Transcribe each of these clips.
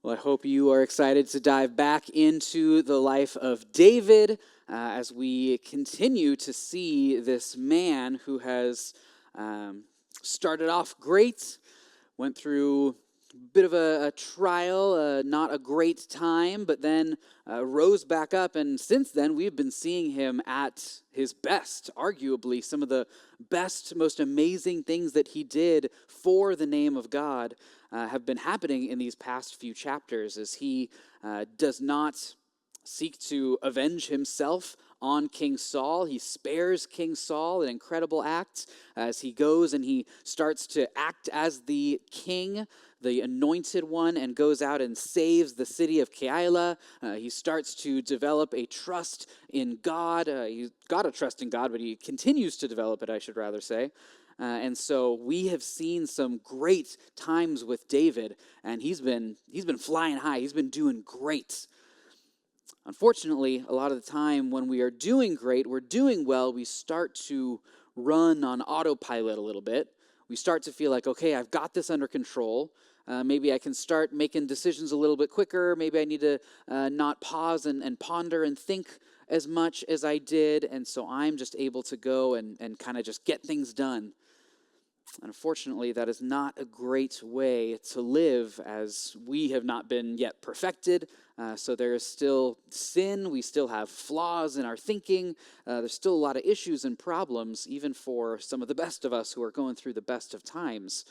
Well, I hope you are excited to dive back into the life of David as we continue to see this man who has um, started off great, went through a bit of a trial, not a great time, but then rose back up. And since then, we've been seeing him at his best, arguably some of the best, most amazing things that he did for the name of God have been happening in these past few chapters as he does not seek to avenge himself on King Saul. He spares King Saul, an incredible act, as he goes and he starts to act as the king, the anointed one, and goes out and saves the city of Keilah. He starts to develop a trust in God. He's got a trust in God, but he continues to develop it, I should rather say. And so we have seen some great times with David, and he's been flying high. He's been doing great. Unfortunately, a lot of the time when we are doing great, we're doing well, we start to run on autopilot a little bit. We start to feel like, okay, I've got this under control. Maybe I can start making decisions a little bit quicker. Maybe I need to not pause and ponder and think as much as I did. And so I'm just able to go and kind of just get things done. Unfortunately, that is not a great way to live, as we have not been yet perfected. So there is still sin. We still have flaws in our thinking. There's still a lot of issues and problems, even for some of the best of us who are going through the best of times.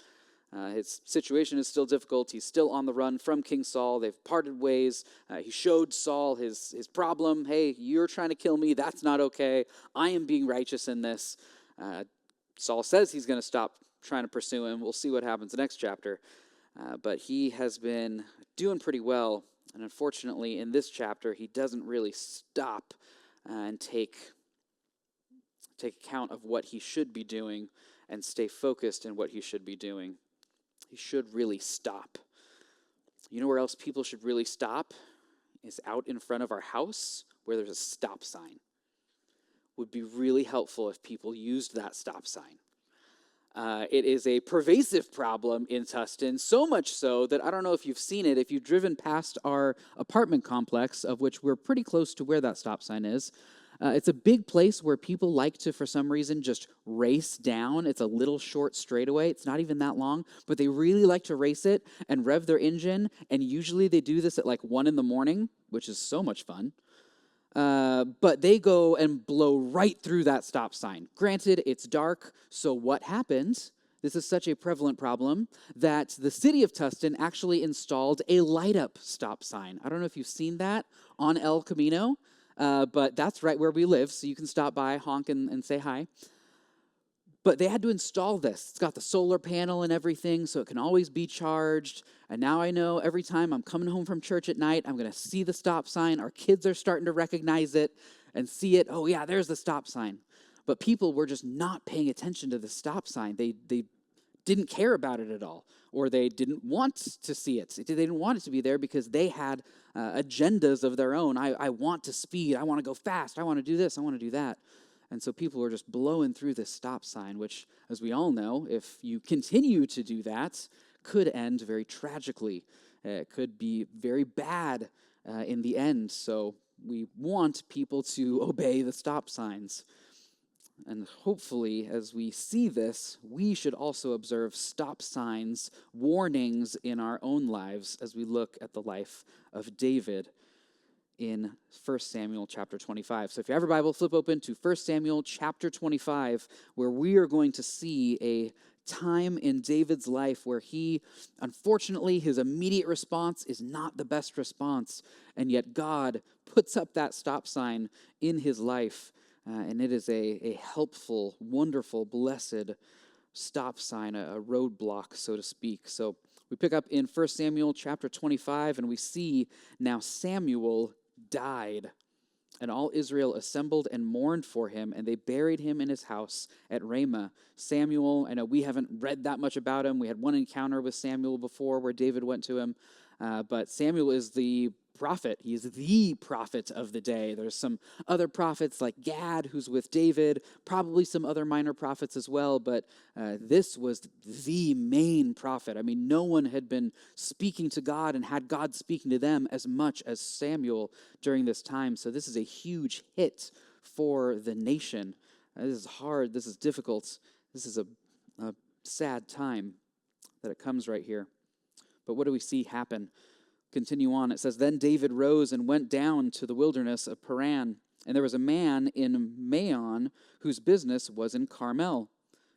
His situation is still difficult. He's still on the run from King Saul. They've parted ways. He showed Saul his problem. Hey, you're trying to kill me. That's not okay. I am being righteous in this. Saul says he's going to stop trying to pursue him. We'll see what happens next chapter. But he has been doing pretty well. And unfortunately, in this chapter, he doesn't really stop and take account of what he should be doing and stay focused in what he should be doing. He should really stop. You know where else people should really stop? Is out in front of our house where there's a stop sign. Would be really helpful if people used that stop sign. It is a pervasive problem in Tustin, so much so that I don't know if you've seen it. If you've driven past our apartment complex, of which we're pretty close to where that stop sign is, it's a big place where people like to, for some reason, just race down. It's a little short straightaway. It's not even that long, but they really like to race it and rev their engine, and usually they do this at like 1 a.m, which is so much fun. But they go and blow right through that stop sign. Granted, it's dark, so what happens? This is such a prevalent problem that the city of Tustin actually installed a light-up stop sign. I don't know if you've seen that on El Camino, but that's right where we live, so you can stop by, honk, and say hi. But they had to install this. It's got the solar panel and everything, so it can always be charged. And now I know every time I'm coming home from church at night, I'm going to see the stop sign. Our kids are starting to recognize it and see it. Oh, yeah, there's the stop sign. But people were just not paying attention to the stop sign. They didn't care about it at all, or they didn't want to see it. They didn't want it to be there because they had agendas of their own. I want to speed. I want to go fast. I want to do this. I want to do that. And so people were just blowing through this stop sign, which, as we all know, if you continue to do that, could end very tragically. It could be very bad in the end. So we want people to obey the stop signs. And hopefully, as we see this, we should also observe stop signs, warnings in our own lives as we look at the life of David in 1 Samuel chapter 25. So if you have your Bible, flip open to 1 Samuel chapter 25, where we are going to see a time in David's life where unfortunately, his immediate response is not the best response, and yet God puts up that stop sign in his life, and it is a helpful, wonderful, blessed stop sign, a roadblock, so to speak. So we pick up in 1 Samuel chapter 25, and we see now Samuel died, and all Israel assembled and mourned for him, and they buried him in his house at Ramah. Samuel, I know we haven't read that much about him. We had one encounter with Samuel before where David went to him, but Samuel is the prophet. He is the prophet of the day. There's some other prophets like Gad, who's with David, probably some other minor prophets as well, but this was the main prophet. I mean, no one had been speaking to God and had God speaking to them as much as Samuel during this time. So this is a huge hit for the nation. This is hard. This is difficult. This is a sad time that it comes right here. But what do we see happen? Continue on. It says, Then David rose and went down to the wilderness of Paran. And there was a man in Maon whose business was in Carmel.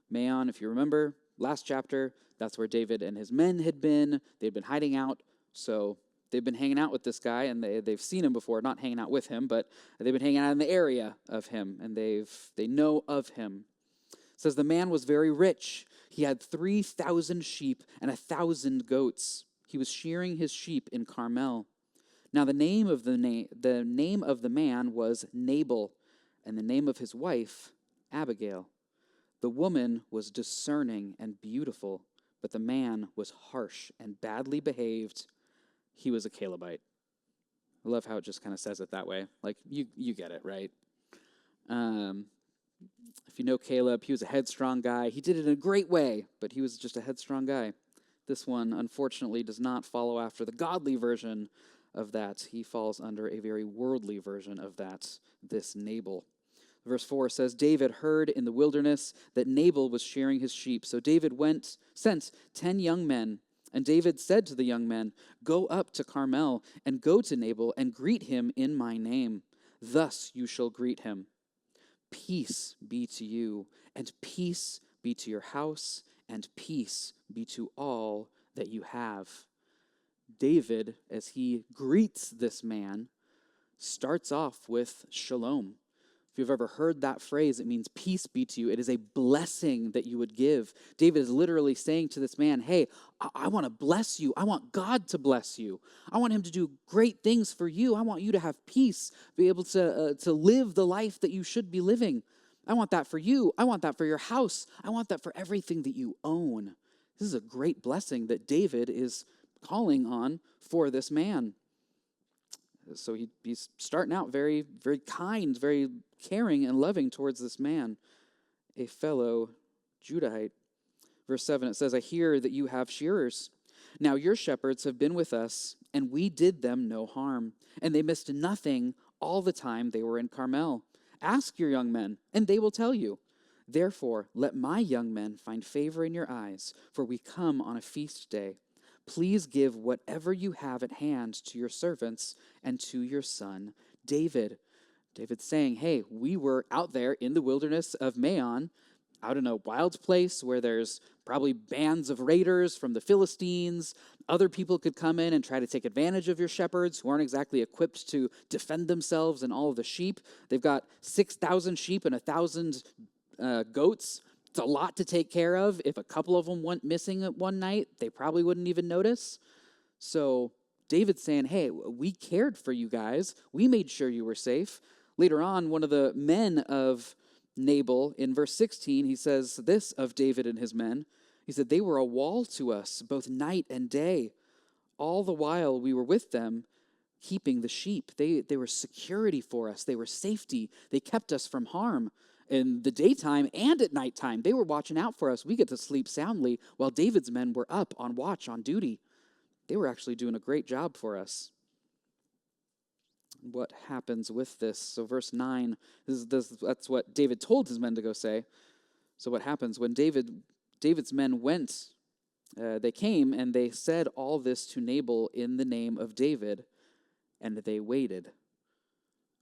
Maon, if you remember, last chapter, that's where David and his men had been. They'd been hiding out. So they've been hanging out with this guy, and they've seen him before, not hanging out with him, but they've been hanging out in the area of him, and they know of him. It says the man was very rich. He had 3,000 sheep and 1,000 goats. He was shearing his sheep in Carmel. Now the name of the man was Nabal, and the name of his wife Abigail. The woman was discerning and beautiful, but the man was harsh and badly behaved. He was a Calebite. I love how it just kind of says it that way. Like, you get it, right? If you know Caleb, he was a headstrong guy. He did it in a great way, but he was just a headstrong guy. This one, unfortunately, does not follow after the godly version of that. He falls under a very worldly version of that, this Nabal. Verse 4 says, David heard in the wilderness that Nabal was shearing his sheep. So David sent 10 young men, and David said to the young men, Go up to Carmel, and go to Nabal, and greet him in my name. Thus you shall greet him. Peace be to you, and peace be to your house, and peace be to all that you have. David, as he greets this man, starts off with shalom. If you've ever heard that phrase, it means peace be to you. It is a blessing that you would give. David is literally saying to this man, hey, I want to bless you. I want God to bless you. I want him to do great things for you. I want you to have peace, be able to live the life that you should be living. I want that for you. I want that for your house. I want that for everything that you own. This is a great blessing that David is calling on for this man. So he's starting out very, very kind, very caring and loving towards this man, a fellow Judahite. Verse 7, it says, I hear that you have shearers. Now your shepherds have been with us, and we did them no harm, and they missed nothing all the time they were in Carmel. Ask your young men, and they will tell you. Therefore, let my young men find favor in your eyes, for we come on a feast day. Please give whatever you have at hand to your servants and to your son David. David's saying, hey, we were out there in the wilderness of Maon, out in a wild place where there's probably bands of raiders from the Philistines. Other people could come in and try to take advantage of your shepherds who aren't exactly equipped to defend themselves and all of the sheep. They've got 6,000 sheep and 1,000 goats. It's a lot to take care of. If a couple of them went missing one night, they probably wouldn't even notice. So David's saying, hey, we cared for you guys. We made sure you were safe. Later on, one of the men of Nabal, in verse 16, he says this of David and his men. He said, they were a wall to us, both night and day. All the while we were with them, keeping the sheep. They were security for us. They were safety. They kept us from harm. In the daytime and at nighttime, they were watching out for us. We get to sleep soundly while David's men were up on watch, on duty. They were actually doing a great job for us. What happens with this? So verse 9, that's what David told his men to go say. So what happens when David's men went, they came and they said all this to Nabal in the name of David, and they waited.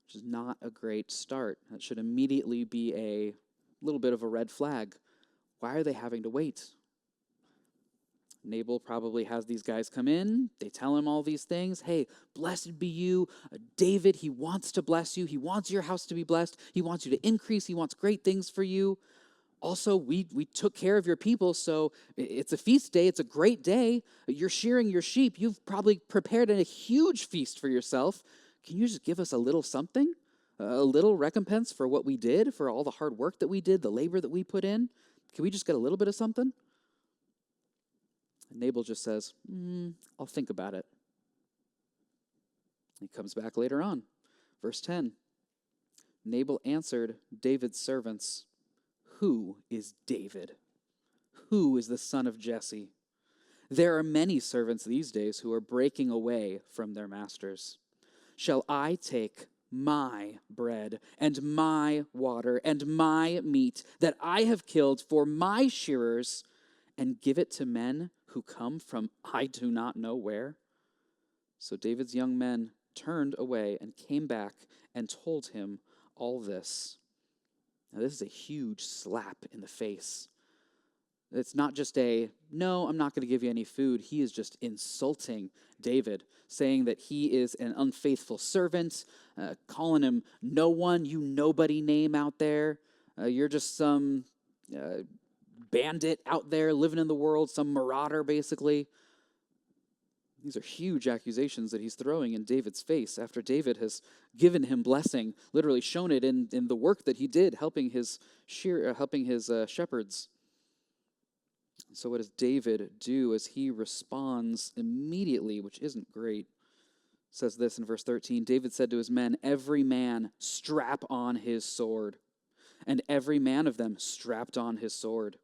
Which is not a great start. That should immediately be a little bit of a red flag. Why are they having to wait? Nabal probably has these guys come in. They tell him all these things. Hey, blessed be you. David, he wants to bless you. He wants your house to be blessed. He wants you to increase. He wants great things for you. Also, we took care of your people, so it's a feast day. It's a great day. You're shearing your sheep. You've probably prepared a huge feast for yourself. Can you just give us a little something? A little recompense for what we did, for all the hard work that we did, the labor that we put in? Can we just get a little bit of something? And Nabal just says, I'll think about it. He comes back later on. Verse 10. Nabal answered David's servants, "Who is David? Who is the son of Jesse? There are many servants these days who are breaking away from their masters. Shall I take my bread and my water and my meat that I have killed for my shearers and give it to men who come from I do not know where?" So David's young men turned away and came back and told him all this. Now, this is a huge slap in the face. It's not just no, I'm not going to give you any food. He is just insulting David, saying that he is an unfaithful servant, calling him no one, you nobody name out there. You're just some bandit out there living in the world, some marauder, basically. These are huge accusations that he's throwing in David's face after David has given him blessing, literally shown it in the work that he did, helping his shepherds. So what does David do as he responds immediately, which isn't great? It says this in verse 13, David said to his men, "Every man strap on his sword." And every man of them strapped on his sword.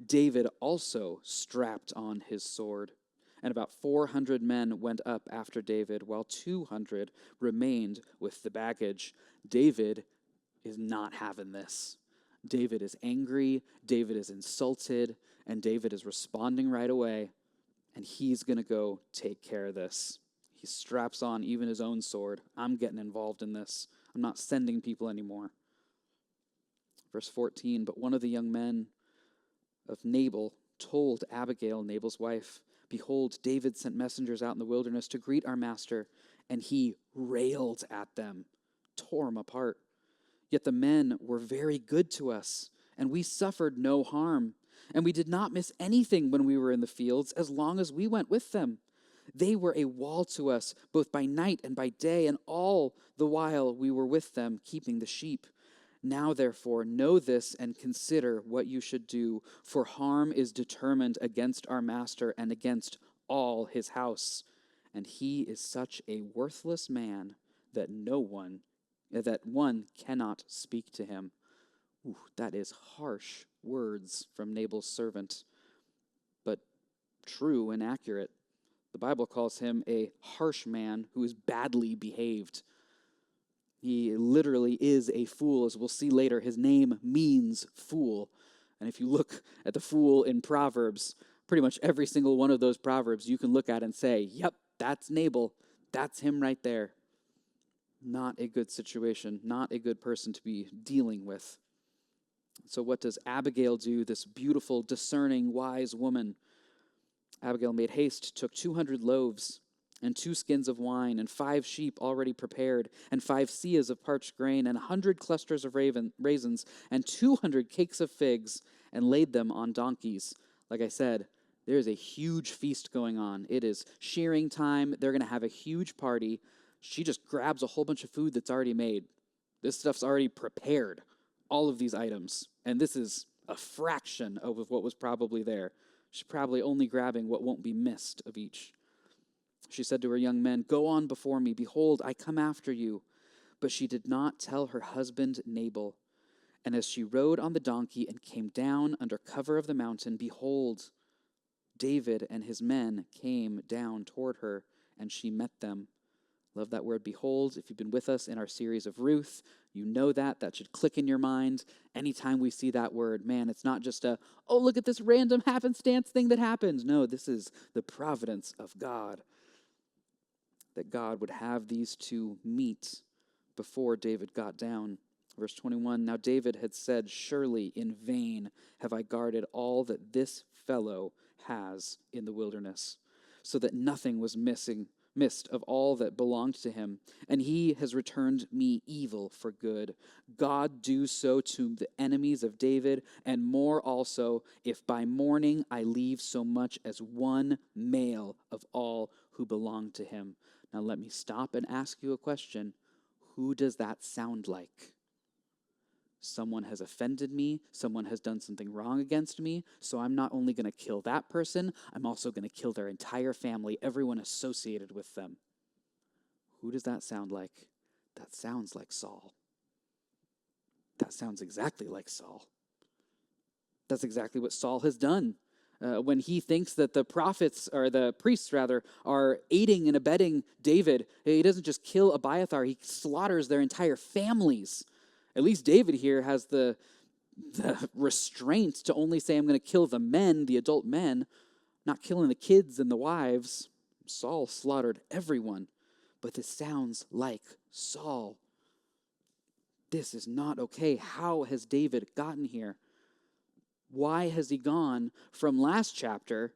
David also strapped on his sword. And about 400 men went up after David, while 200 remained with the baggage. David is not having this. David is angry, David is insulted, and David is responding right away, and he's going to go take care of this. He straps on even his own sword. I'm getting involved in this. I'm not sending people anymore. Verse 14, but one of the young men of Nabal told Abigail, Nabal's wife, "Behold, David sent messengers out in the wilderness to greet our master, and he railed at them, tore them apart. Yet the men were very good to us, and we suffered no harm, and we did not miss anything when we were in the fields as long as we went with them. They were a wall to us, both by night and by day, and all the while we were with them, keeping the sheep. Now, therefore, know this and consider what you should do, for harm is determined against our master and against all his house. And he is such a worthless man that one cannot speak to him." Ooh, that is harsh words from Nabal's servant, but true and accurate. The Bible calls him a harsh man who is badly behaved. He literally is a fool. As we'll see later, his name means fool. And if you look at the fool in Proverbs, pretty much every single one of those Proverbs you can look at and say, yep, that's Nabal. That's him right there. Not a good situation, not a good person to be dealing with. So what does Abigail do, this beautiful, discerning, wise woman? Abigail made haste, took 200 loaves and 2 skins of wine, and 5 sheep already prepared, and 5 seahs of parched grain, and 100 clusters of raisins, and 200 cakes of figs, and laid them on donkeys. Like I said, there is a huge feast going on. It is shearing time. They're going to have a huge party. She just grabs a whole bunch of food that's already made. This stuff's already prepared, all of these items. And this is a fraction of what was probably there. She's probably only grabbing what won't be missed of each. She said to her young men, "Go on before me. Behold, I come after you." But she did not tell her husband Nabal. And as she rode on the donkey and came down under cover of the mountain, behold, David and his men came down toward her, and she met them. Love that word, behold. If you've been with us in our series of Ruth, you know that. That should click in your mind. Anytime we see that word, man, it's not just oh, look at this random happenstance thing that happened. No, this is the providence of God, that God would have these two meet before David got down. Verse 21, now David had said, "Surely in vain have I guarded all that this fellow has in the wilderness, so that nothing was missed of all that belonged to him, and he has returned me evil for good. God do so to the enemies of David, and more also, if by morning I leave so much as one male of all who belong to him." Now let me stop and ask you a question. Who does that sound like? Someone has offended me. Someone has done something wrong against me. So I'm not only going to kill that person, I'm also going to kill their entire family, everyone associated with them. Who does that sound like? That sounds like Saul. That sounds exactly like Saul. That's exactly what Saul has done. When he thinks that the prophets, or the priests rather, are aiding and abetting David, he doesn't just kill Abiathar, he slaughters their entire families. At least David here has the restraint to only say, I'm going to kill the men, the adult men, not killing the kids and the wives. Saul slaughtered everyone. But this sounds like Saul. This is not okay. How has David gotten here? Why has he gone from last chapter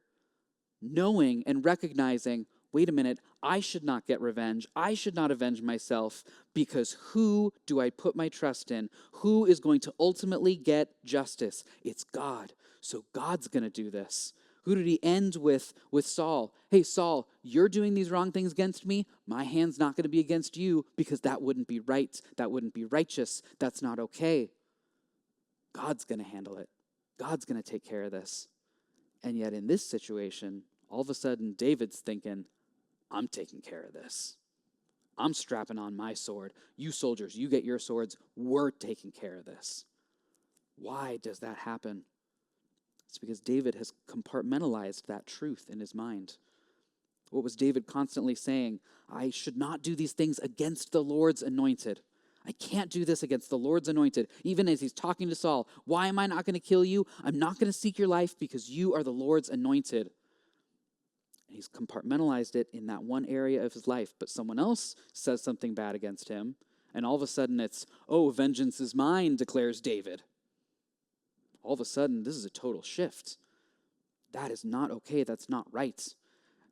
knowing and recognizing, wait a minute, I should not get revenge. I should not avenge myself, because who do I put my trust in? Who is going to ultimately get justice? It's God. So God's going to do this. Who did he end with Saul? Hey, Saul, you're doing these wrong things against me. My hand's not going to be against you, because that wouldn't be right. That wouldn't be righteous. That's not okay. God's going to handle it. God's going to take care of this. And yet in this situation, all of a sudden, David's thinking, I'm taking care of this. I'm strapping on my sword. You soldiers, you get your swords. We're taking care of this. Why does that happen? It's because David has compartmentalized that truth in his mind. What was David constantly saying? I should not do these things against the Lord's anointed. I can't do this against the Lord's anointed. Even as he's talking to Saul, why am I not going to kill you? I'm not going to seek your life because you are the Lord's anointed. And he's compartmentalized it in that one area of his life. But someone else says something bad against him, and all of a sudden it's, oh, vengeance is mine, declares David. All of a sudden, this is a total shift. That is not okay. That's not right.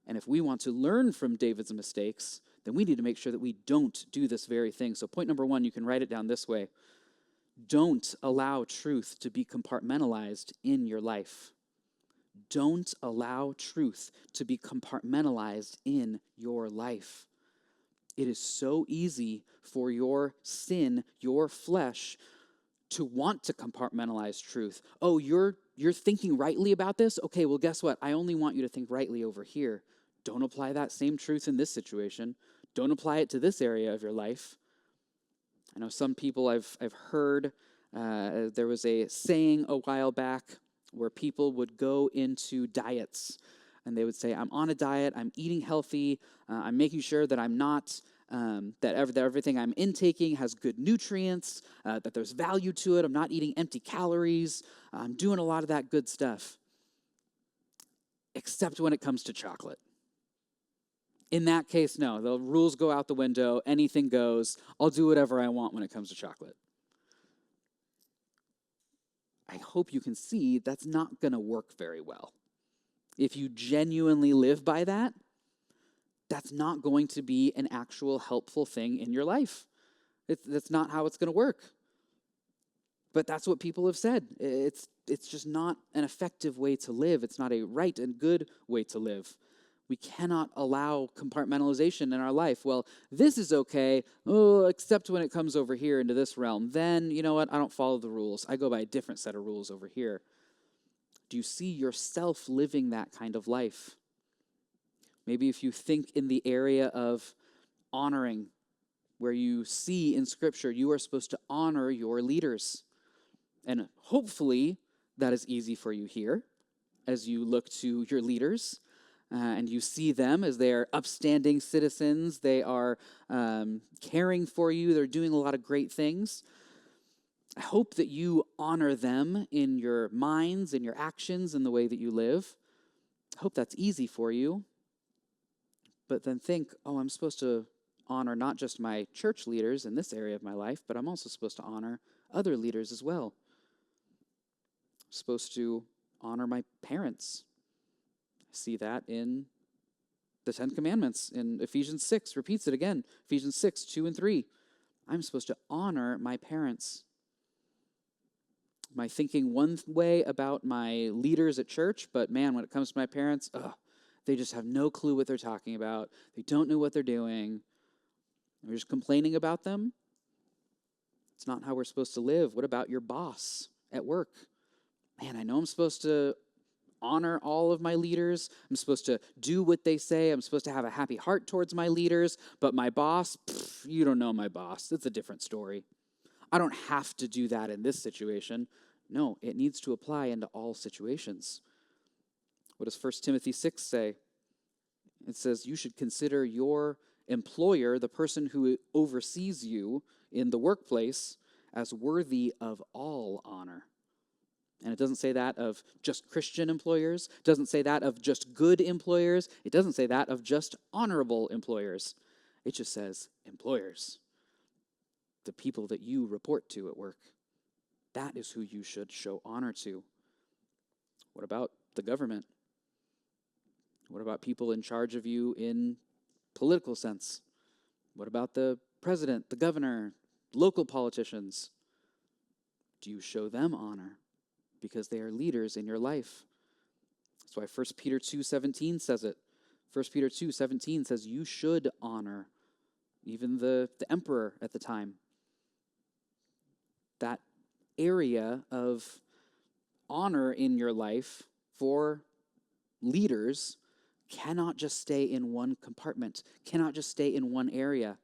And if we want to learn from David's mistakes, then we need to make sure that we don't do this very thing. So point number 1, you can write it down this way. Don't allow truth to be compartmentalized in your life. Don't allow truth to be compartmentalized in your life. It is so easy for your sin, your flesh, to want to compartmentalize truth. Oh, you're thinking rightly about this? Okay, well, guess what? I only want you to think rightly over here. Don't apply that same truth in this situation. Don't apply it to this area of your life. I know some people I've heard, there was a saying a while back where people would go into diets and they would say, I'm on a diet, I'm eating healthy, I'm making sure that I'm not, that everything I'm intaking has good nutrients, that there's value to it, I'm not eating empty calories, I'm doing a lot of that good stuff. Except when it comes to chocolate. In that case, no, the rules go out the window, anything goes, I'll do whatever I want when it comes to chocolate. I hope you can see that's not going to work very well. If you genuinely live by that, that's not going to be an actual helpful thing in your life. That's not how it's going to work. But that's what people have said. It's just not an effective way to live. It's not a right and good way to live. We cannot allow compartmentalization in our life. Well, this is okay, except when it comes over here into this realm. Then, you know what, I don't follow the rules. I go by a different set of rules over here. Do you see yourself living that kind of life? Maybe if you think in the area of honoring, where you see in Scripture you are supposed to honor your leaders. And hopefully that is easy for you here as you look to your leaders. And you see them as they are upstanding citizens. They are caring for you. They're doing a lot of great things. I hope that you honor them in your minds, in your actions, in the way that you live. I hope that's easy for you. But then think, I'm supposed to honor not just my church leaders in this area of my life, but I'm also supposed to honor other leaders as well. I'm supposed to honor my parents. See that in the 10 Commandments. In Ephesians 6, repeats it again. Ephesians 6, 2 and 3. I'm supposed to honor my parents. Am I thinking one way about my leaders at church, but man, when it comes to my parents, they just have no clue what they're talking about. They don't know what they're doing. We're just complaining about them. It's not how we're supposed to live. What about your boss at work? Man, I know I'm supposed to honor all of my leaders. I'm supposed to do what they say. I'm supposed to have a happy heart towards my leaders. But my boss, you don't know my boss. It's a different story. I don't have to do that in this situation. No, it needs to apply into all situations. What does 1 Timothy 6 say? It says you should consider your employer, the person who oversees you in the workplace, as worthy of all honor. And it doesn't say that of just Christian employers. It doesn't say that of just good employers. It doesn't say that of just honorable employers. It just says employers, the people that you report to at work. That is who you should show honor to. What about the government? What about people in charge of you in political sense? What about the president, the governor, local politicians? Do you show them honor? Because they are leaders in your life. That's why 1 Peter 2:17 says it. 1 Peter 2:17 says you should honor even the emperor at the time. That area of honor in your life for leaders cannot just stay in one compartment, cannot just stay in one area.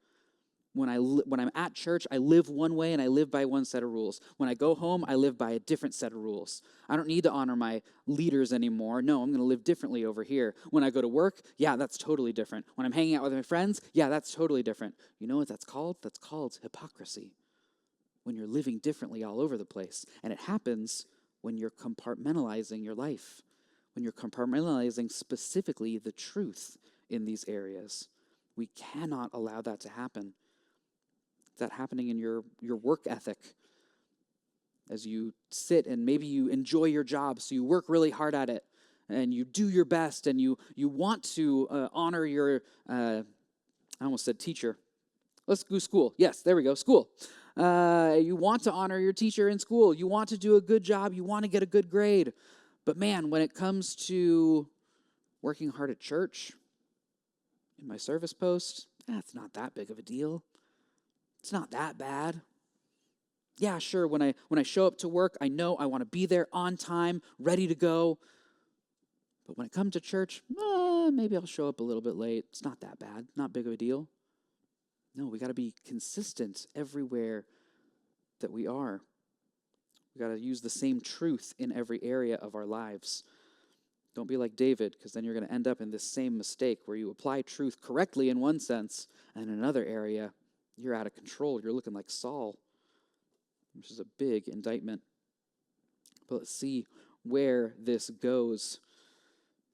When I'm at church, I live one way and I live by one set of rules. When I go home, I live by a different set of rules. I don't need to honor my leaders anymore. No, I'm going to live differently over here. When I go to work, yeah, that's totally different. When I'm hanging out with my friends, yeah, that's totally different. You know what that's called? That's called hypocrisy. When you're living differently all over the place. And it happens when you're compartmentalizing your life, when you're compartmentalizing specifically the truth in these areas. We cannot allow that to happen. That happening in your work ethic as you sit and maybe you enjoy your job, so you work really hard at it and you do your best and you want to honor your, I almost said teacher. Let's go school. Yes, there we go, school. You want to honor your teacher in school. You want to do a good job. You want to get a good grade. But man, when it comes to working hard at church, in my service post, it's not that big of a deal. It's not that bad. Yeah, sure, when I show up to work, I know I want to be there on time, ready to go. But when it comes to church, maybe I'll show up a little bit late. It's not that bad, not big of a deal. No, we got to be consistent everywhere that we are. We got to use the same truth in every area of our lives. Don't be like David, because then you're going to end up in this same mistake where you apply truth correctly in one sense, and in another area, you're out of control. You're looking like Saul, which is a big indictment. But let's see where this goes,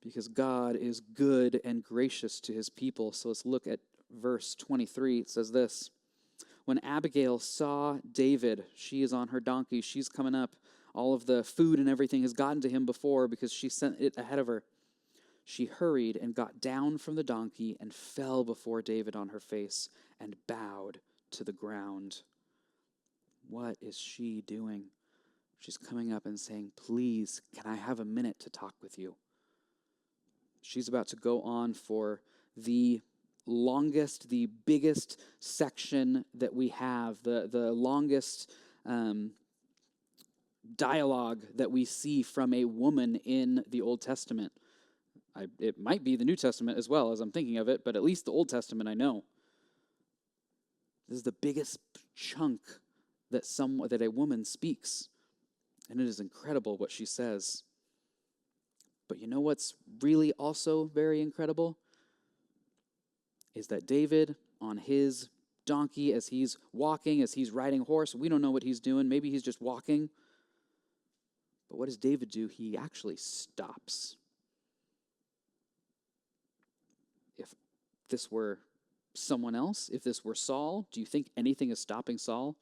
because God is good and gracious to his people. So let's look at verse 23. It says this: when Abigail saw David, she is on her donkey, she's coming up. All of the food and everything has gotten to him before because she sent it ahead of her. She hurried and got down from the donkey and fell before David on her face and bowed to the ground. What is she doing? She's coming up and saying, please, can I have a minute to talk with you? She's about to go on for the longest, the biggest section that we have, the longest dialogue that we see from a woman in the Old Testament. It might be the New Testament as well, as I'm thinking of it, but at least the Old Testament I know. This is the biggest chunk that a woman speaks, and it is incredible what she says. But you know what's really also very incredible? Is that David, on his donkey, as he's walking, as he's riding a horse, we don't know what he's doing. Maybe he's just walking. But what does David do? He actually stops. If this were someone else, if this were Saul, do you think anything is stopping Saul?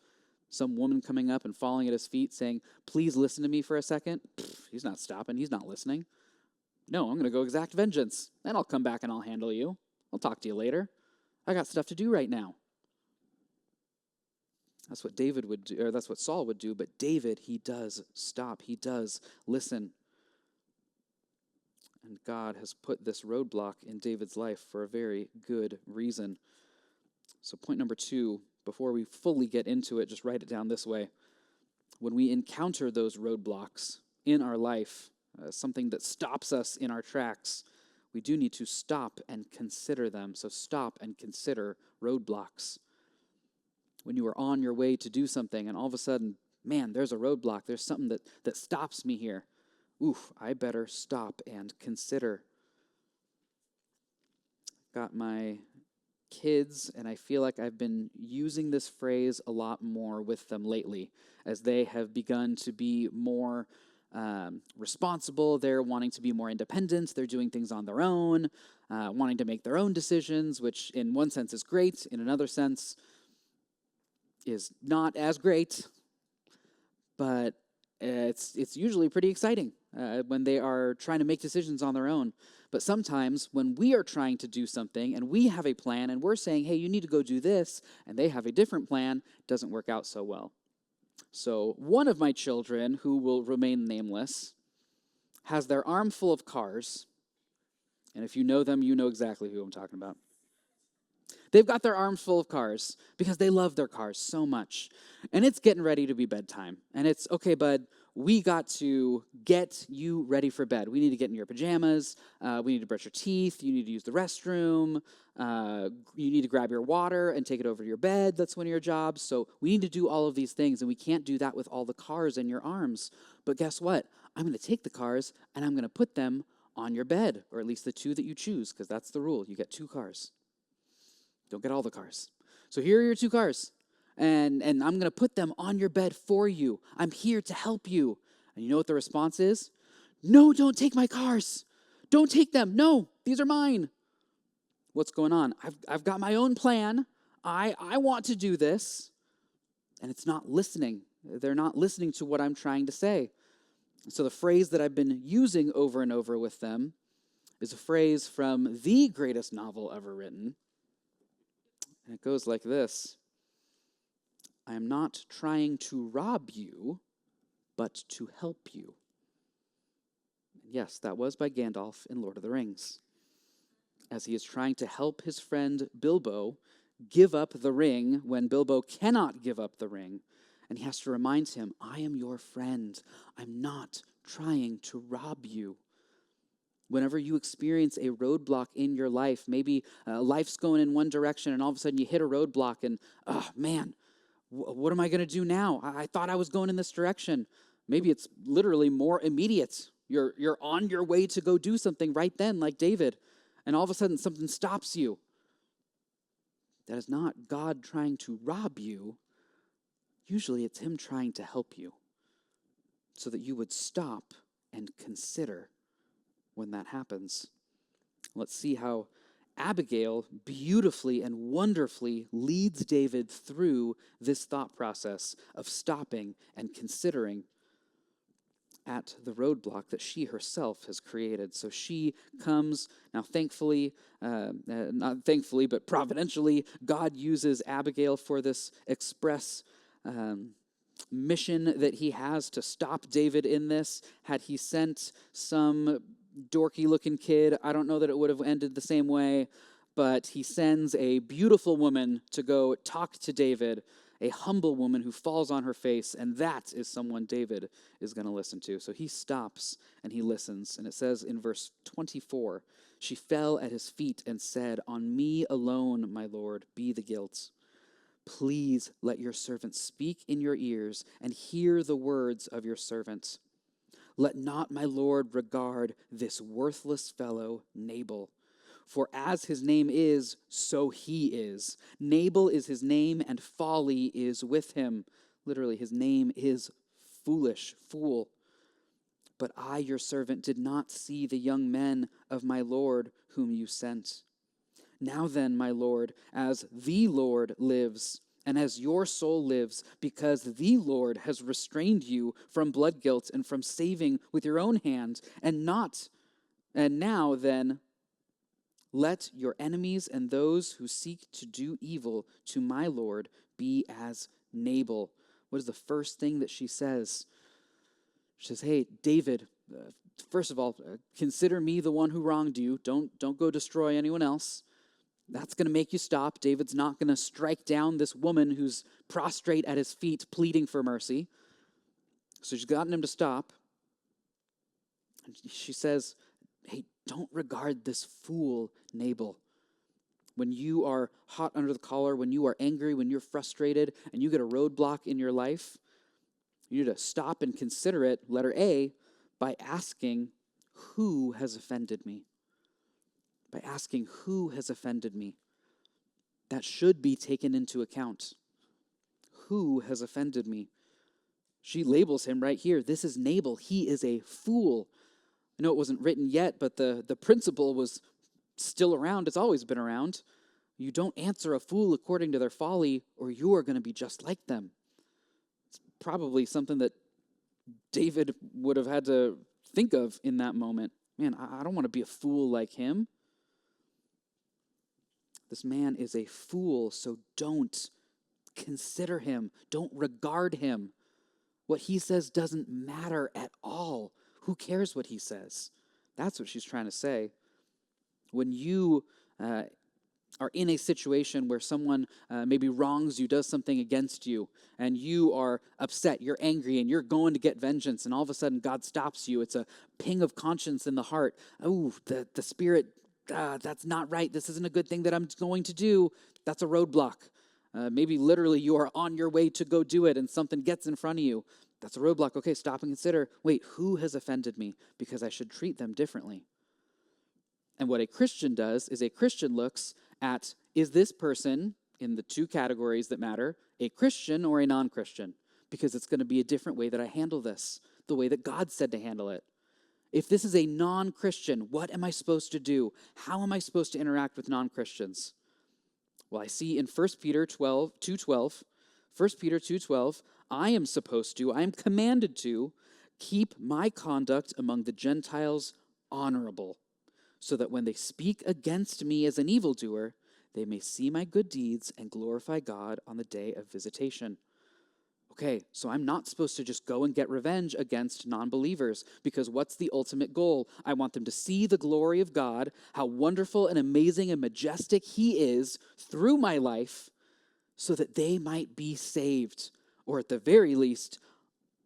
Some woman coming up and falling at his feet saying, please listen to me for a second? He's not stopping. He's not listening. No, I'm going to go exact vengeance. Then I'll come back and I'll handle you. I'll talk to you later. I got stuff to do right now. That's what David would do, or that's what Saul would do. But David, he does stop. He does listen. And God has put this roadblock in David's life for a very good reason. So point number 2, before we fully get into it, just write it down this way. When we encounter those roadblocks in our life, something that stops us in our tracks, we do need to stop and consider them. So stop and consider roadblocks. When you are on your way to do something and all of a sudden, man, there's a roadblock. There's something that stops me here. Oof, I better stop and consider. Got my kids, and I feel like I've been using this phrase a lot more with them lately as they have begun to be more responsible. They're wanting to be more independent. They're doing things on their own, wanting to make their own decisions, which in one sense is great. In another sense is not as great, but it's usually pretty exciting when they are trying to make decisions on their own. But sometimes when we are trying to do something and we have a plan and we're saying, hey, you need to go do this, and they have a different plan, it doesn't work out so well. So one of my children, who will remain nameless, has their arm full of cars. And if you know them, you know exactly who I'm talking about. They've got their arms full of cars because they love their cars so much. And it's getting ready to be bedtime. And it's, okay, bud, we got to get you ready for bed. We need to get in your pajamas. We need to brush your teeth. You need to use the restroom. You need to grab your water and take it over to your bed. That's one of your jobs. So we need to do all of these things, and we can't do that with all the cars in your arms. But guess what? I'm going to take the cars, and I'm going to put them on your bed, or at least the two that you choose, because that's the rule. You get 2 cars. Don't get all the cars. So here are your 2 cars. And I'm going to put them on your bed for you. I'm here to help you. And you know what the response is? No, don't take my cars. Don't take them. No, these are mine. What's going on? I've got my own plan. I want to do this. And it's not listening. They're not listening to what I'm trying to say. So the phrase that I've been using over and over with them is a phrase from the greatest novel ever written. And it goes like this: I am not trying to rob you, but to help you. Yes, that was by Gandalf in Lord of the Rings. As he is trying to help his friend Bilbo give up the ring when Bilbo cannot give up the ring. And he has to remind him, I am your friend. I'm not trying to rob you. Whenever you experience a roadblock in your life, maybe life's going in one direction and all of a sudden you hit a roadblock and, oh man, what am I going to do now? I thought I was going in this direction. Maybe it's literally more immediate. You're on your way to go do something right then, like David, and all of a sudden something stops you. That is not God trying to rob you. Usually it's him trying to help you so that you would stop and consider when that happens. Let's see how Abigail beautifully and wonderfully leads David through this thought process of stopping and considering at the roadblock that she herself has created. So she comes, now thankfully, not thankfully, but providentially, God uses Abigail for this express mission that he has to stop David in this. Had he sent some dorky-looking kid, I don't know that it would have ended the same way, but he sends a beautiful woman to go talk to David, a humble woman who falls on her face, and that is someone David is going to listen to. So he stops and he listens, and it says in verse 24, she fell at his feet and said, on me alone, my Lord, be the guilt. Please let your servant speak in your ears and hear the words of your servant. Let not my Lord regard this worthless fellow, Nabal. For as his name is, so he is. Nabal is his name, and folly is with him. Literally, his name is foolish, fool. But I, your servant, did not see the young men of my Lord whom you sent. Now then, my Lord, as the Lord lives, and as your soul lives, because the Lord has restrained you from blood guilt and from saving with your own hand, and now then, let your enemies and those who seek to do evil to my Lord be as Nabal. What is the first thing that she says? She says, hey, David, first of all, consider me the one who wronged you. Don't go destroy anyone else. That's going to make you stop. David's not going to strike down this woman who's prostrate at his feet pleading for mercy. So she's gotten him to stop. And she says, hey, don't regard this fool Nabal. When you are hot under the collar, when you are angry, when you're frustrated, and you get a roadblock in your life, you need to stop and consider it, letter A, by asking, who has offended me? By asking, who has offended me? That should be taken into account. Who has offended me? She labels him right here. This is Nabal. He is a fool. I know it wasn't written yet, but the principle was still around. It's always been around. You don't answer a fool according to their folly, or you are going to be just like them. It's probably something that David would have had to think of in that moment. Man, I don't want to be a fool like him. This man is a fool, so don't consider him. Don't regard him. What he says doesn't matter at all. Who cares what he says? That's what she's trying to say. When you are in a situation where someone maybe wrongs you, does something against you, and you are upset, you're angry, and you're going to get vengeance, and all of a sudden God stops you. It's a ping of conscience in the heart. Oh, the Spirit, that's not right. This isn't a good thing that I'm going to do. That's a roadblock. Maybe literally you are on your way to go do it, and something gets in front of you. That's a roadblock. Okay, stop and consider, wait, who has offended me? Because I should treat them differently. And what a Christian does is a Christian looks at, is this person, in the two categories that matter, a Christian or a non-Christian? Because it's going to be a different way that I handle this, the way that God said to handle it. If this is a non-Christian, what am I supposed to do? How am I supposed to interact with non-Christians? Well, I see in 1 Peter 2:12, I am commanded to keep my conduct among the Gentiles honorable, so that when they speak against me as an evildoer, they may see my good deeds and glorify God on the day of visitation. Okay, so I'm not supposed to just go and get revenge against non-believers, because what's the ultimate goal? I want them to see the glory of God, how wonderful and amazing and majestic He is through my life, so that they might be saved. Or at the very least,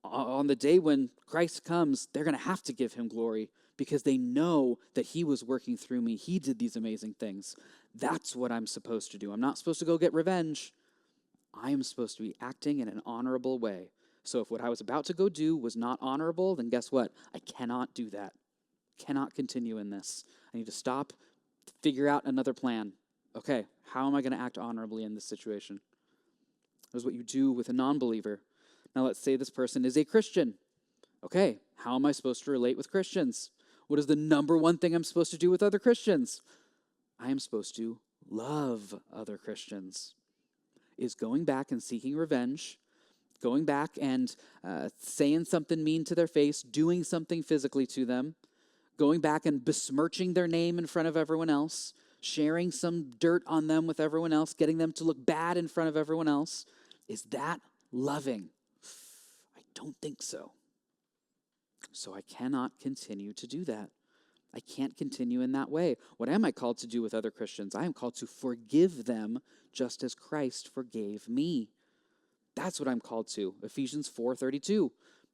on the day when Christ comes, they're going to have to give Him glory, because they know that He was working through me. He did these amazing things. That's what I'm supposed to do. I'm not supposed to go get revenge. I am supposed to be acting in an honorable way. So if what I was about to go do was not honorable, then guess what? I cannot do that. Cannot continue in this. I need to stop, figure out another plan. Okay, how am I going to act honorably in this situation? That is what you do with a non-believer. Now let's say this person is a Christian. Okay, how am I supposed to relate with Christians? What is the number one thing I'm supposed to do with other Christians? I am supposed to love other Christians. Is going back and seeking revenge, going back and saying something mean to their face, doing something physically to them, going back and besmirching their name in front of everyone else, sharing some dirt on them with everyone else, getting them to look bad in front of everyone else. Is that loving? I don't think so. So I cannot continue to do that. I can't continue in that way. What am I called to do with other Christians? I am called to forgive them just as Christ forgave me. That's what I'm called to. Ephesians 4:32.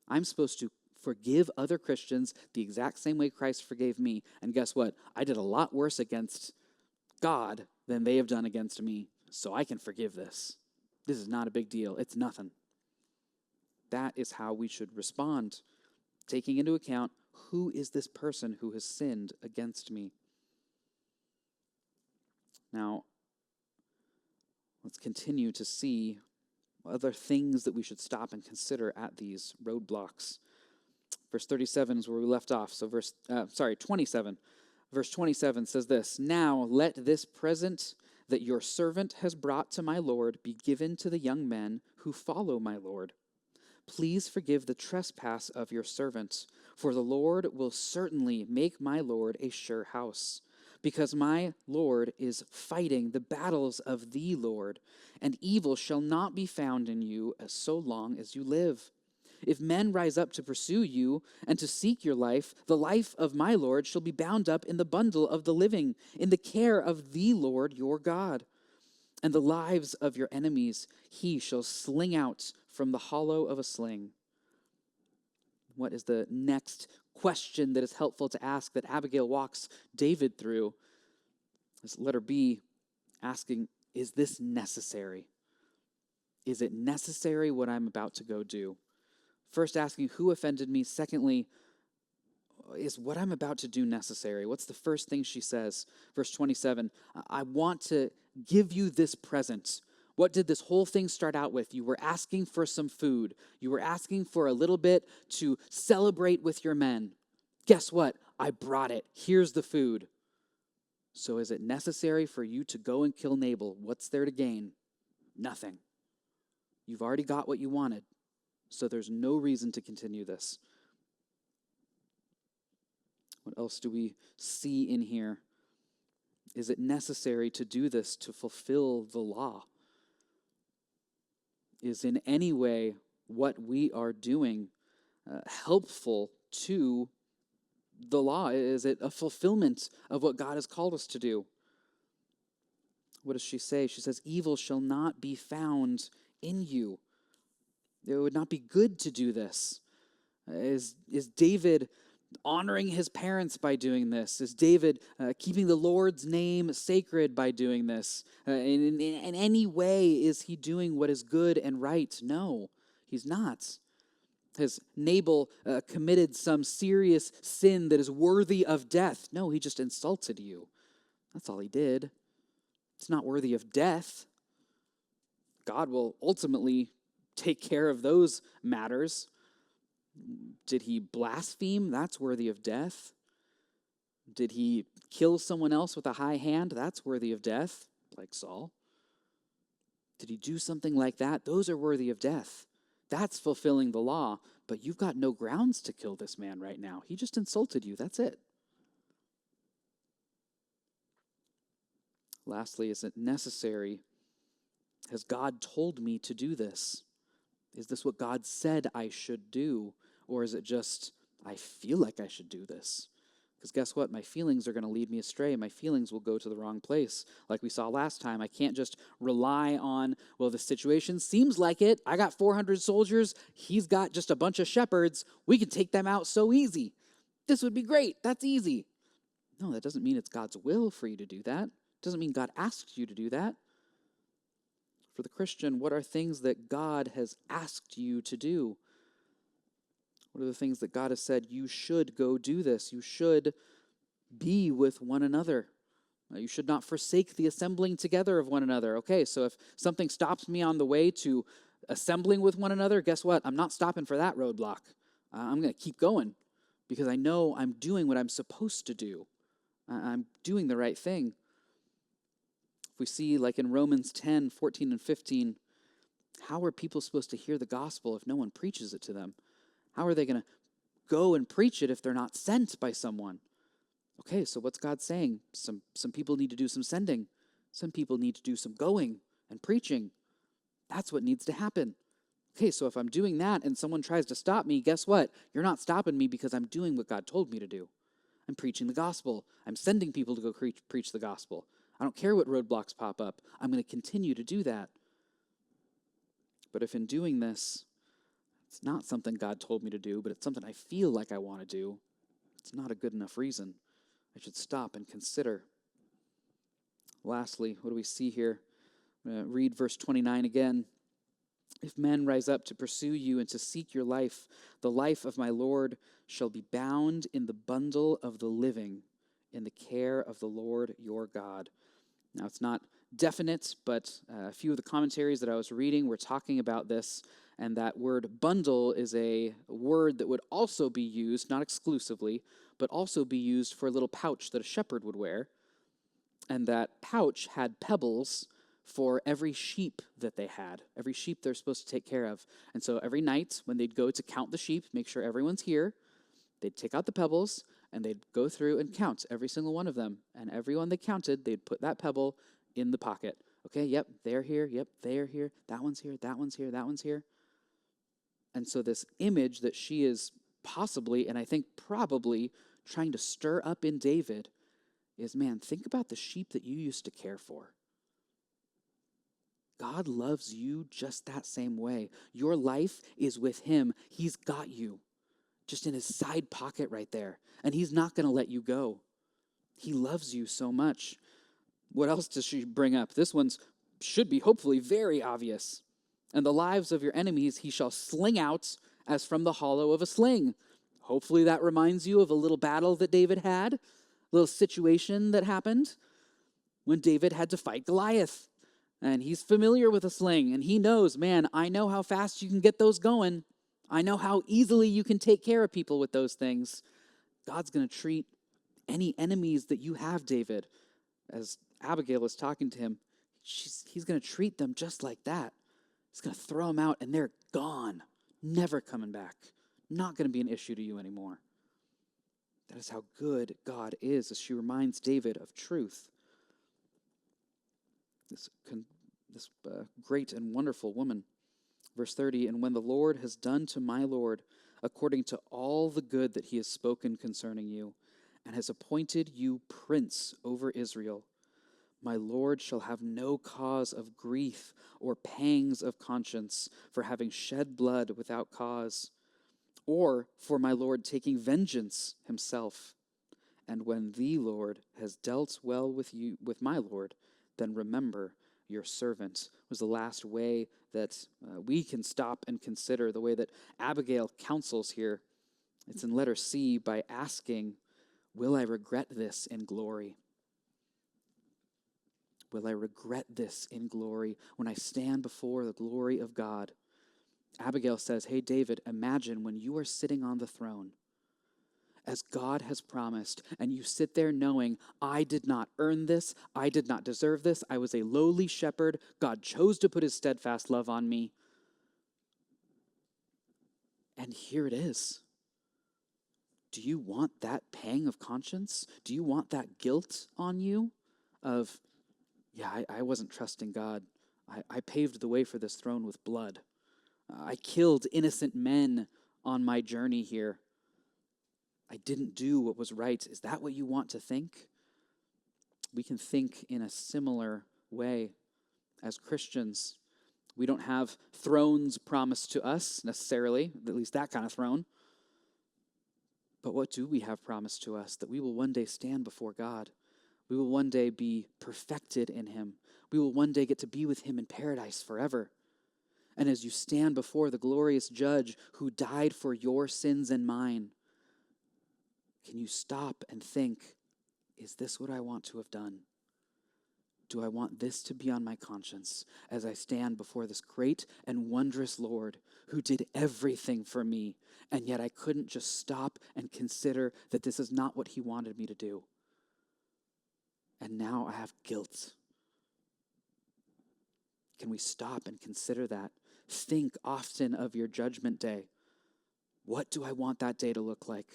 I'm supposed to forgive other Christians the exact same way Christ forgave me. And guess what? I did a lot worse against God than they have done against me. So I can forgive this. This is not a big deal. It's nothing. That is how we should respond, taking into account, who is this person who has sinned against me? Now, let's continue to see other things that we should stop and consider at these roadblocks. Verse 37 is where we left off. So 27. Verse 27 says this, "Now let this present that your servant has brought to my Lord be given to the young men who follow my Lord. Please forgive the trespass of your servant, for the Lord will certainly make my Lord a sure house, because my Lord is fighting the battles of the Lord, and evil shall not be found in you as so long as you live. If men rise up to pursue you and to seek your life, the life of my Lord shall be bound up in the bundle of the living, in the care of the Lord your God. And the lives of your enemies he shall sling out from the hollow of a sling." What is the next question that is helpful to ask that Abigail walks David through? Is letter B, asking, is this necessary? Is it necessary what I'm about to go do? First, asking, who offended me? Secondly, is what I'm about to do necessary? What's the first thing she says? Verse 27, I want to give you this present. What did this whole thing start out with? You were asking for some food. You were asking for a little bit to celebrate with your men. Guess what? I brought it. Here's the food. So is it necessary for you to go and kill Nabal? What's there to gain? Nothing. You've already got what you wanted. So there's no reason to continue this. What else do we see in here? Is it necessary to do this to fulfill the law? Is in any way what we are doing helpful to the law? Is it a fulfillment of what God has called us to do? What does she say? She says, evil shall not be found in you. It would not be good to do this. Is David honoring his parents by doing this? Is David keeping the Lord's name sacred by doing this? In any way, is he doing what is good and right? No, he's not. Has Nabal committed some serious sin that is worthy of death? No, he just insulted you. That's all he did. It's not worthy of death. God will ultimately take care of those matters. Did he blaspheme? That's worthy of death. Did he kill someone else with a high hand? That's worthy of death, like Saul. Did he do something like that? Those are worthy of death. That's fulfilling the law, but you've got no grounds to kill this man right now. He just insulted you. That's it. Lastly, is it necessary? Has God told me to do this? Is this what God said I should do? Or is it just, I feel like I should do this? Because guess what? My feelings are going to lead me astray. My feelings will go to the wrong place. Like we saw last time, I can't just rely on, well, the situation seems like it. I got 400 soldiers. He's got just a bunch of shepherds. We can take them out so easy. This would be great. That's easy. No, that doesn't mean it's God's will for you to do that. It doesn't mean God asked you to do that. For the Christian, what are things that God has asked you to do? What are the things that God has said, you should go do this? You should be with one another. You should not forsake the assembling together of one another. Okay, so if something stops me on the way to assembling with one another, guess what? I'm not stopping for that roadblock. I'm going to keep going because I know I'm doing what I'm supposed to do. I'm doing the right thing. If we see, like in Romans 10, 14 and 15, how are people supposed to hear the gospel if no one preaches it to them? How are they going to go and preach it if they're not sent by someone? Okay, so what's God saying? Some people need to do some sending. Some people need to do some going and preaching. That's what needs to happen. Okay, so if I'm doing that and someone tries to stop me, guess what? You're not stopping me because I'm doing what God told me to do. I'm preaching the gospel. I'm sending people to go preach the gospel. I don't care what roadblocks pop up. I'm going to continue to do that. But if in doing this, it's not something God told me to do, but it's something I feel like I want to do, it's not a good enough reason. I should stop and consider. Lastly, what do we see here? Read verse 29 again. If men rise up to pursue you and to seek your life, the life of my Lord shall be bound in the bundle of the living in the care of the Lord your God. Now, it's not definite, but a few of the commentaries that I was reading were talking about this, and that word bundle is a word that would also be used, not exclusively, but also be used for a little pouch that a shepherd would wear, and that pouch had pebbles for every sheep that they had, every sheep they're supposed to take care of. And so every night when they'd go to count the sheep, make sure everyone's here, they'd take out the pebbles, and they'd go through and count every single one of them. And everyone they counted, they'd put that pebble in the pocket. Okay, yep, they're here. Yep, they're here. That one's here. That one's here. That one's here. And so this image that she is possibly, and I think probably, trying to stir up in David is, man, think about the sheep that you used to care for. God loves you just that same way. Your life is with him. He's got you. just in his side pocket right there. And he's not going to let you go. He loves you so much. What else does she bring up? This one's should be hopefully very obvious. And the lives of your enemies he shall sling out as from the hollow of a sling. Hopefully that reminds you of a little battle that David had, a little situation that happened when David had to fight Goliath. And he's familiar with a sling, and he knows, man, I know how fast you can get those going. I know how easily you can take care of people with those things. God's going to treat any enemies that you have, David, as Abigail is talking to him, he's going to treat them just like that. He's going to throw them out, and they're gone, never coming back. Not going to be an issue to you anymore. That is how good God is, as she reminds David of truth. This great and wonderful woman. Verse 30, and when the Lord has done to my Lord according to all the good that he has spoken concerning you, and has appointed you prince over Israel, my Lord shall have no cause of grief or pangs of conscience for having shed blood without cause, or for my Lord taking vengeance himself. And when the Lord has dealt well with you, with my Lord, then remember your servant. Was the last way that we can stop and consider the way that Abigail counsels here. It's in letter C by asking, will I regret this in glory? Will I regret this in glory when I stand before the glory of God? Abigail says, hey, David, imagine when you are sitting on the throne, as God has promised, and you sit there knowing, I did not earn this, I did not deserve this, I was a lowly shepherd, God chose to put his steadfast love on me. And here it is. Do you want that pang of conscience? Do you want that guilt on you of, yeah, I wasn't trusting God. I paved the way for this throne with blood. I killed innocent men on my journey here. I didn't do what was right. Is that what you want to think? We can think in a similar way as Christians. We don't have thrones promised to us necessarily, at least that kind of throne. But what do we have promised to us? That we will one day stand before God. We will one day be perfected in him. We will one day get to be with him in paradise forever. And as you stand before the glorious judge who died for your sins and mine, can you stop and think, is this what I want to have done? Do I want this to be on my conscience as I stand before this great and wondrous Lord who did everything for me, and yet I couldn't just stop and consider that this is not what he wanted me to do? And now I have guilt. Can we stop and consider that? Think often of your judgment day. What do I want that day to look like?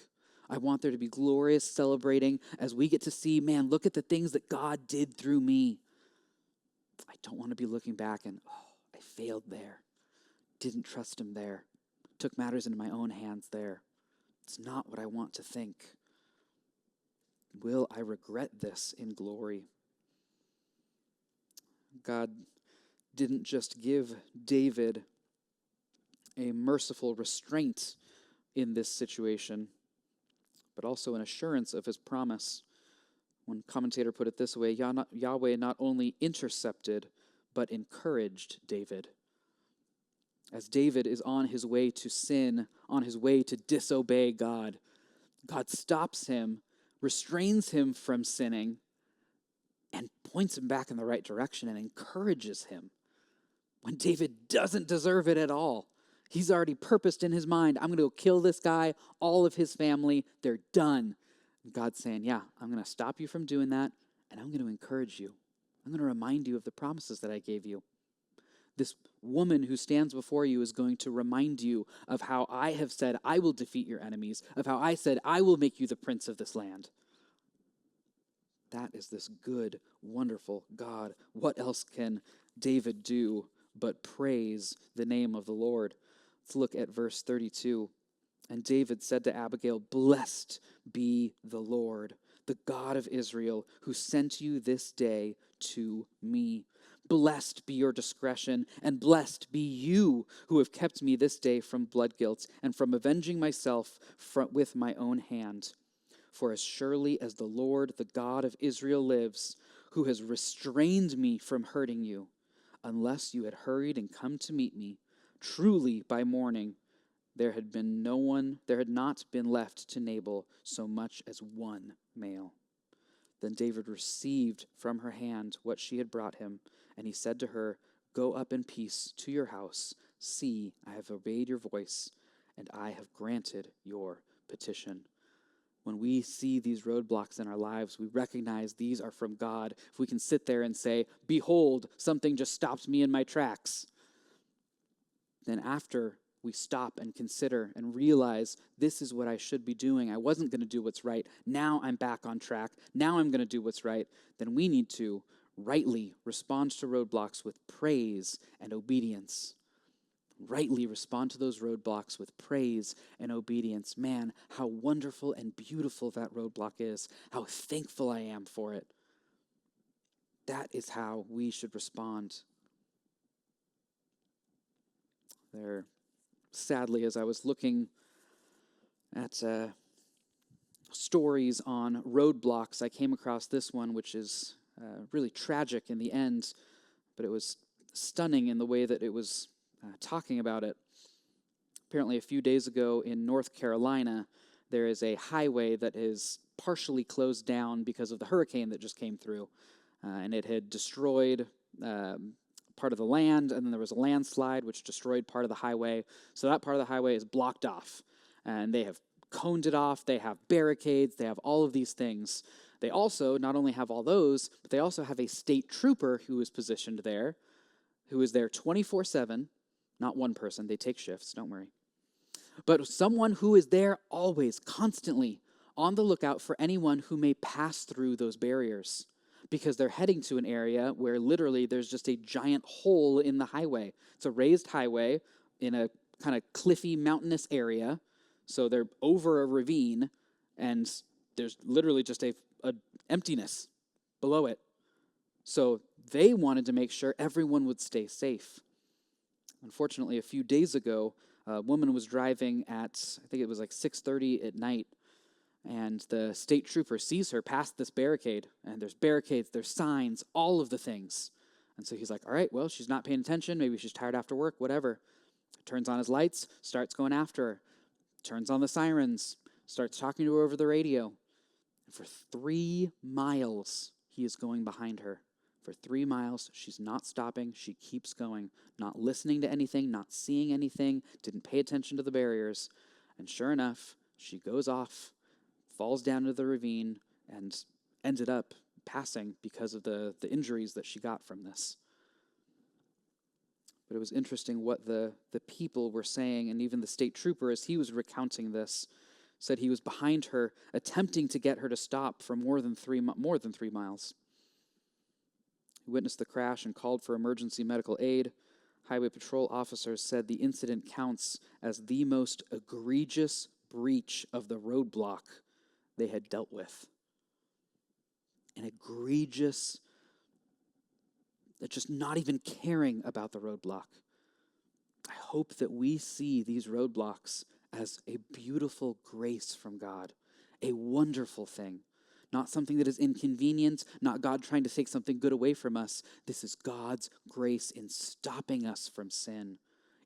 I want there to be glorious celebrating as we get to see, man, look at the things that God did through me. I don't want to be looking back and, I failed there. Didn't trust him there. Took matters into my own hands there. It's not what I want to think. Will I regret this in glory? God didn't just give David a merciful restraint in this situation, but also an assurance of his promise. One commentator put it this way, Yahweh not only intercepted, but encouraged David. As David is on his way to sin, on his way to disobey God, God stops him, restrains him from sinning, and points him back in the right direction and encourages him when David doesn't deserve it at all. He's already purposed in his mind, I'm going to go kill this guy, all of his family, they're done. And God's saying, yeah, I'm going to stop you from doing that, and I'm going to encourage you. I'm going to remind you of the promises that I gave you. This woman who stands before you is going to remind you of how I have said I will defeat your enemies, of how I said I will make you the prince of this land. That is this good, wonderful God. What else can David do but praise the name of the Lord? Let's look at verse 32. And David said to Abigail, blessed be the Lord, the God of Israel, who sent you this day to me. Blessed be your discretion, and blessed be you who have kept me this day from blood guilt and from avenging myself with my own hand. For as surely as the Lord, the God of Israel, lives, who has restrained me from hurting you, unless you had hurried and come to meet me, truly by morning there had not been left to Nabal so much as one male. Then David received from her hand what she had brought him, and he said to her, Go up in peace to your house. See, I have obeyed your voice, and I have granted your petition. When we see these roadblocks in our lives, we recognize these are from God. If we can sit there and say, Behold, something just stopped me in my tracks, then after we stop and consider and realize this is what I should be doing. I wasn't going to do what's right. Now I'm back on track. Now I'm going to do what's right. Then we need to rightly respond to roadblocks with praise and obedience. Rightly respond to those roadblocks with praise and obedience. Man, how wonderful and beautiful that roadblock is. How thankful I am for it. That is how we should respond. There, sadly, as I was looking at stories on roadblocks, I came across this one, which is really tragic in the end, but it was stunning in the way that it was talking about it. Apparently, a few days ago in North Carolina, there is a highway that is partially closed down because of the hurricane that just came through, and it had destroyed part of the land, and then there was a landslide which destroyed part of the highway. So that part of the highway is blocked off, and they have coned it off. They have barricades. They have all of these things. They also not only have all those, but they also have a state trooper who is positioned there, who is there 24/7. Not one person. They take shifts. Don't worry. But someone who is there always, constantly on the lookout for anyone who may pass through those barriers, because they're heading to an area where literally there's just a giant hole in the highway. It's a raised highway in a kind of cliffy, mountainous area. So they're over a ravine, and there's literally just a emptiness below it. So they wanted to make sure everyone would stay safe. Unfortunately, a few days ago, a woman was driving at, I think it was like 6:30 at night, and the state trooper sees her past this barricade, and there's barricades, there's signs, all of the things. And so he's like, all right, well, she's not paying attention. Maybe she's tired after work, whatever. Turns on his lights, starts going after her, turns on the sirens, starts talking to her over the radio. And for 3 miles, he is going behind her. For 3 miles, she's not stopping. She keeps going, not listening to anything, not seeing anything, didn't pay attention to the barriers. And sure enough, she goes off, falls down into the ravine, and ended up passing because of the injuries that she got from this. But it was interesting what the people were saying, and even the state trooper, as he was recounting this, said he was behind her, attempting to get her to stop for more than 3 miles. He witnessed the crash and called for emergency medical aid. Highway patrol officers said the incident counts as the most egregious breach of the roadblock they had dealt with. An egregious, just not even caring about the roadblock. I hope that we see these roadblocks as a beautiful grace from God, a wonderful thing, not something that is inconvenient, not God trying to take something good away from us. This is God's grace in stopping us from sin,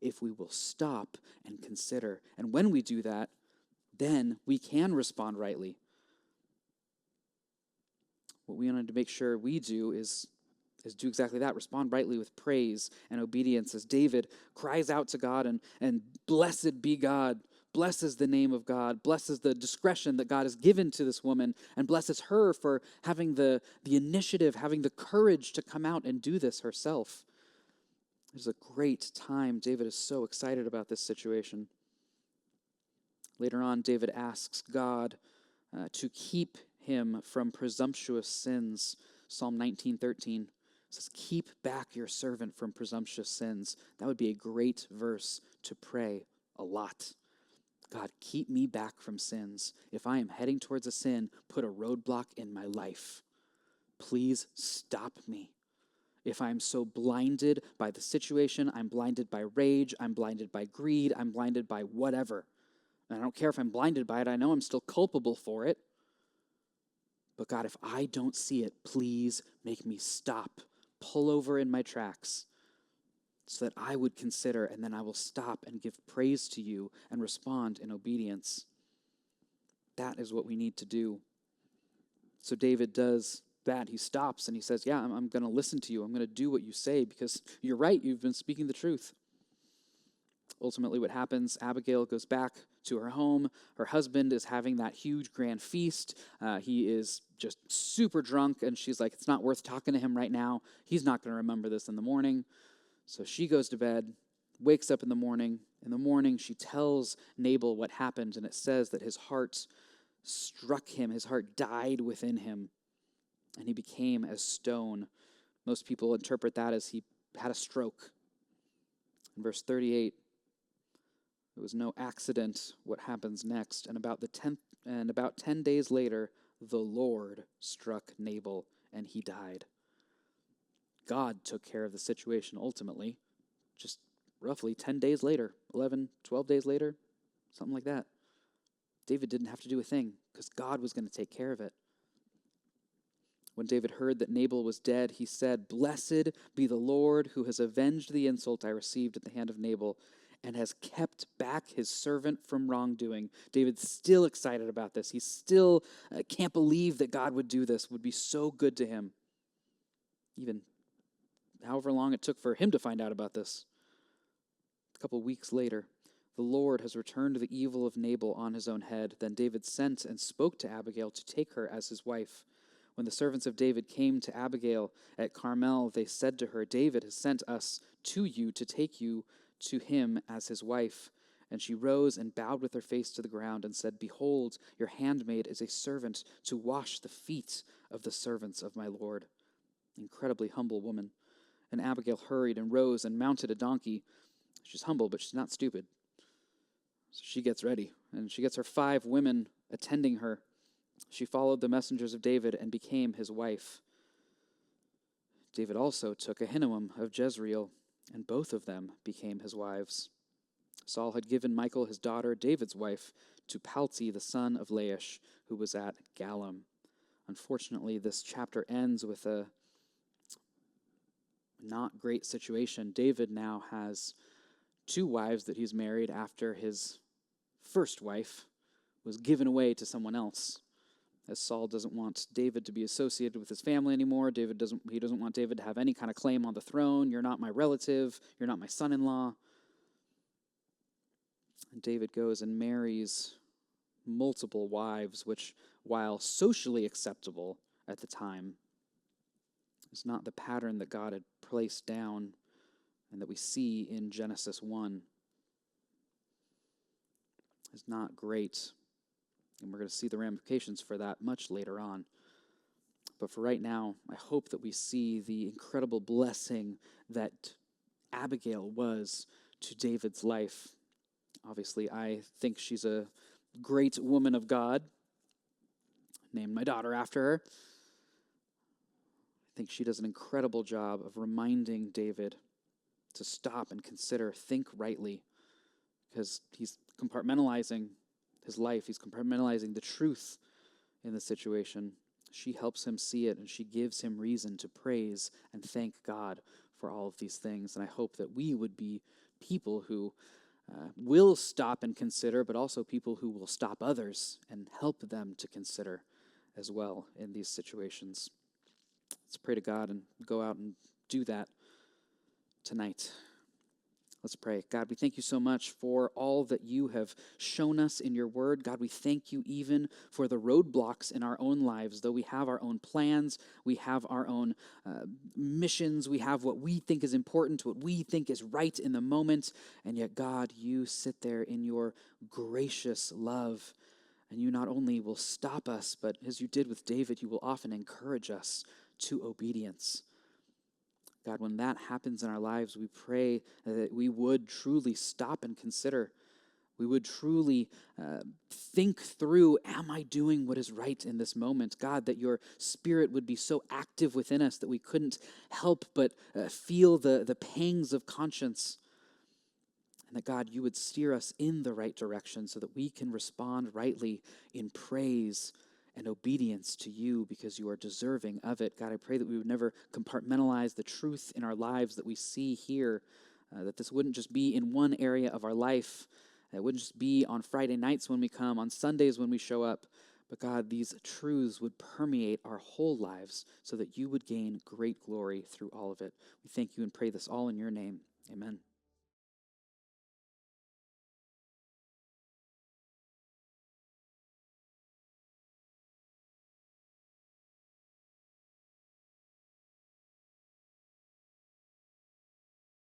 if we will stop and consider. And when we do that, then we can respond rightly. What we wanted to make sure we do is do exactly that, respond rightly with praise and obedience as David cries out to God and blessed be God, blesses the name of God, blesses the discretion that God has given to this woman, and blesses her for having the initiative, having the courage to come out and do this herself. It's a great time. David is so excited about this situation. Later on, David asks God to keep him from presumptuous sins. Psalm 19:13 says, keep back your servant from presumptuous sins. That would be a great verse to pray a lot. God, keep me back from sins. If I am heading towards a sin, put a roadblock in my life. Please stop me. if I'm so blinded by the situation, I'm blinded by rage, I'm blinded by greed, I'm blinded by whatever. And I don't care if I'm blinded by it, I know I'm still culpable for it. But God, if I don't see it, please make me stop, pull over in my tracks, so that I would consider, and then I will stop and give praise to you and respond in obedience. That is what we need to do. So David does that. He stops and he says, yeah, I'm going to listen to you. I'm going to do what you say because you're right. You've been speaking the truth. Ultimately, what happens, Abigail goes back to her home. Her husband is having that huge grand feast. He is just super drunk, and she's like, it's not worth talking to him right now. He's not going to remember this in the morning. So she goes to bed, wakes up in the morning. In the morning, she tells Nabal what happened, and it says that his heart struck him. His heart died within him, and he became as stone. Most people interpret that as he had a stroke. In verse 38, it was no accident what happens next. And about 10 days later, the Lord struck Nabal, and he died. God took care of the situation ultimately, just roughly 10 days later, 11, 12 days later, something like that. David didn't have to do a thing because God was going to take care of it. When David heard that Nabal was dead, he said, "Blessed be the Lord who has avenged the insult I received at the hand of Nabal and has kept back his servant from wrongdoing." David's still excited about this. He still can't believe that God would do this, would be so good to him. Even however long it took for him to find out about this. A couple weeks later, the Lord has returned the evil of Nabal on his own head. Then David sent and spoke to Abigail to take her as his wife. When the servants of David came to Abigail at Carmel, they said to her, "David has sent us to you to take you to him as his wife." And she rose and bowed with her face to the ground and said, "Behold, your handmaid is a servant to wash the feet of the servants of my Lord." Incredibly humble woman. And Abigail hurried and rose and mounted a donkey. She's humble, but she's not stupid. So she gets ready, and she gets her 5 women attending her. She followed the messengers of David and became his wife. David also took Ahinoam of Jezreel, and both of them became his wives. Saul had given Michal, his daughter, David's wife, to Palti, the son of Laish, who was at Galim. Unfortunately, this chapter ends with a not great situation. David now has 2 wives that he's married after his first wife was given away to someone else. As Saul doesn't want David to be associated with his family anymore. He doesn't want David to have any kind of claim on the throne. You're not my relative. You're not my son-in-law. And David goes and marries multiple wives, which, while socially acceptable at the time, is not the pattern that God had placed down and that we see in Genesis 1. It's not great. And we're going to see the ramifications for that much later on. But for right now, I hope that we see the incredible blessing that Abigail was to David's life. Obviously, I think she's a great woman of God. Named my daughter after her. I think she does an incredible job of reminding David to stop and consider, think rightly, because he's compartmentalizing his life. He's compartmentalizing the truth in the situation. She helps him see it, and she gives him reason to praise and thank God for all of these things. And I hope that we would be people who will stop and consider, but also people who will stop others and help them to consider as well in these situations. Let's pray to God and go out and do that tonight. Let's pray. God, we thank you so much for all that you have shown us in your word. God, we thank you even for the roadblocks in our own lives. Though we have our own plans, we have our own missions, we have what we think is important, what we think is right in the moment, and yet, God, you sit there in your gracious love, and you not only will stop us, but as you did with David, you will often encourage us to obedience. God, when that happens in our lives, we pray that we would truly stop and consider We would truly think through, am I doing what is right in this moment? God, that your Spirit would be so active within us that we couldn't help but feel the pangs of conscience. And that, God, you would steer us in the right direction so that we can respond rightly in praise and obedience to you because you are deserving of it. God, I pray that we would never compartmentalize the truth in our lives that we see here, that this wouldn't just be in one area of our life. It wouldn't just be on Friday nights when we come, on Sundays when we show up. But God, these truths would permeate our whole lives so that you would gain great glory through all of it. We thank you and pray this all in your name. Amen.